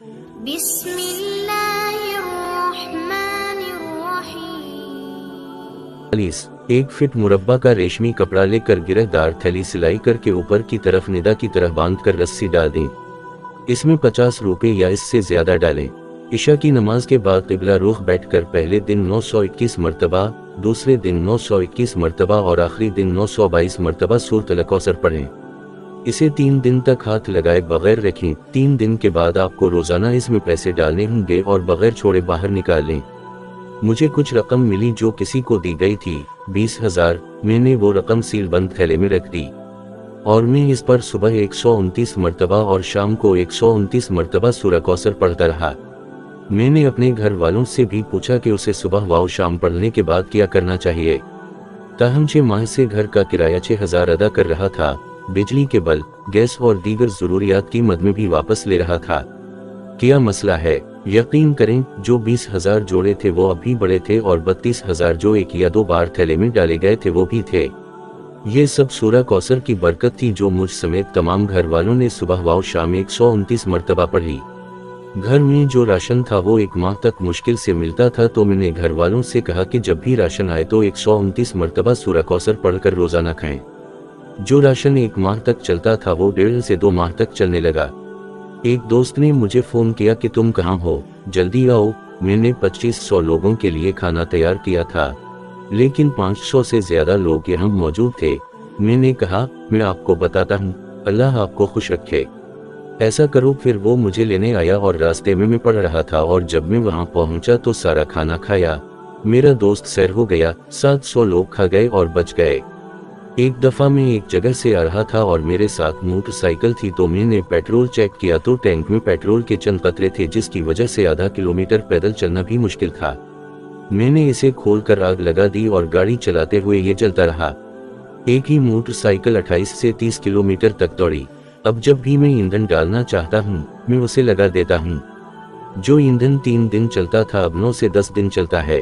بسم اللہ الرحمن الرحیم۔ 40 1 فٹ مربع کا ریشمی کپڑا لے کر گرہ دار تھیلی سلائی کر کے اوپر کی طرف ندا کی طرح باندھ کر رسی ڈال دیں۔ اس میں 50 روپے یا اس سے زیادہ ڈالیں۔ عشاء کی نماز کے بعد قبلہ رخ بیٹھ کر پہلے دن 921 مرتبہ، دوسرے دن 921 مرتبہ اور آخری دن 922 مرتبہ سورۃ الکوثر پڑھیں۔ اسے 3 دن تک ہاتھ لگائے بغیر رکھیں۔ 3 دن کے بعد آپ کو روزانہ اس میں پیسے ڈالنے ہوں گے اور بغیر چھوڑے باہر نکال لیں۔ مجھے کچھ رقم ملی جو کسی کو دی گئی تھی، 20,000۔ میں نے وہ رقم سیل بند تھیلے میں رکھ دی اور میں اس پر صبح 129 مرتبہ اور شام کو 129 مرتبہ سورہ کوثر پڑھتا رہا۔ میں نے اپنے گھر والوں سے بھی پوچھا کہ اسے صبح و شام پڑھنے کے بعد کیا کرنا چاہیے۔ تاہم 6 ماہ سے گھر کا کرایہ 6,000 ادا کر رہا تھا، بجلی کے بل، گیس اور دیگر ضروریات کی مد میں بھی واپس لے رہا تھا۔ کیا مسئلہ ہے؟ یقین کریں، جو 20,000 جوڑے تھے وہ اب بھی بڑے تھے اور 32,000 جو 1 یا 2 بار تھیلے میں ڈالے گئے تھے وہ بھی تھے۔ یہ سب سورہ کوثر کی برکت تھی جو مجھ سمیت تمام گھر والوں نے صبح و شام 129 مرتبہ پڑھی۔ گھر میں جو راشن تھا وہ 1 ماہ تک مشکل سے ملتا تھا، تو میں نے گھر والوں سے کہا کہ جب بھی راشن آئے تو 129 مرتبہ سورہ کوثر پڑھ کر روزانہ کھائیں۔ جو راشن 1 ماہ تک چلتا تھا وہ 1.5 سے 2 ماہ تک چلنے لگا۔ ایک دوست نے مجھے فون کیا کہ تم کہاں ہو، جلدی آؤ۔ میں نے 2500 لوگوں کے لیے کھانا تیار کیا تھا، لیکن 500 سے زیادہ لوگ یہاں موجود تھے۔ میں نے کہا میں آپ کو بتاتا ہوں، اللہ آپ کو خوش رکھے، ایسا کرو۔ پھر وہ مجھے لینے آیا اور راستے میں پڑھ رہا تھا، اور جب میں وہاں پہنچا تو سارا کھانا کھایا۔ میرا دوست سیر ہو گیا، 700 لوگ کھا گئے اور بچ گئے۔ ایک دفعہ میں ایک جگہ سے آ رہا تھا اور میرے ساتھ موٹر سائیکل تھی، تو میں نے پیٹرول چیک کیا تو ٹینک میں پیٹرول کے چند قطرے تھے، جس کی وجہ سے آدھا کلومیٹر پیدل چلنا بھی مشکل تھا۔ میں نے اسے کھول کر آگ لگا دی اور گاڑی چلاتے ہوئے یہ جلتا رہا۔ ایک ہی موٹر سائیکل 28 سے 30 کلومیٹر تک دوڑی۔ اب جب بھی میں ایندھن ڈالنا چاہتا ہوں میں اسے لگا دیتا ہوں۔ جو ایندھن 3 دن چلتا تھا اب 9 سے 10 دن چلتا ہے۔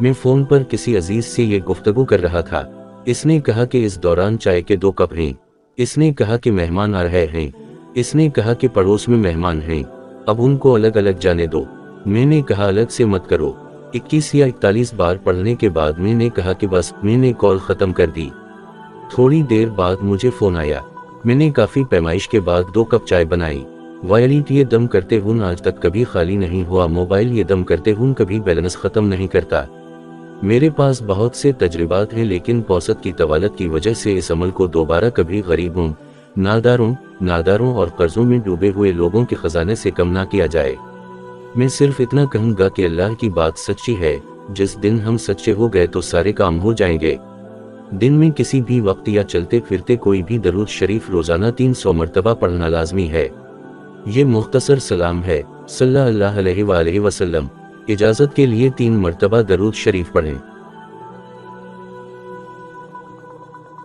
میں فون پر کسی عزیز سے یہ گفتگو کر رہا تھا۔ اس نے کہا کہ اس دوران چائے کے 2 کپ ہیں۔ اس نے کہا کہ مہمان آ رہے ہیں۔ اس نے کہا کہ پڑوس میں مہمان ہیں، اب ان کو الگ الگ جانے دو۔ میں نے کہا الگ سے مت کرو۔ 21 یا 41 بار پڑھنے کے بعد میں نے کہا کہ بس، میں نے کال ختم کر دی۔ تھوڑی دیر بعد مجھے فون آیا۔ میں نے کافی پیمائش کے بعد 2 کپ چائے بنائی۔ وائلٹ یہ دم کرتے ہوں آج تک کبھی خالی نہیں ہوا، موبائل یہ دم کرتے ہوں کبھی بیلنس ختم نہیں کرتا۔ میرے پاس بہت سے تجربات ہیں، لیکن پوسط کی طوالت کی وجہ سے اس عمل کو دوبارہ کبھی غریبوں، ناداروں اور قرضوں میں ڈوبے ہوئے لوگوں کے خزانے سے کم نہ کیا جائے۔ میں صرف اتنا کہوں گا کہ اللہ کی بات سچی ہے، جس دن ہم سچے ہو گئے تو سارے کام ہو جائیں گے۔ دن میں کسی بھی وقت یا چلتے پھرتے کوئی بھی درود شریف روزانہ 300 مرتبہ پڑھنا لازمی ہے۔ یہ مختصر سلام ہے، صلی اللہ علیہ وآلہ وسلم۔ اجازت کے لیے 3 مرتبہ درود شریف پڑھیں۔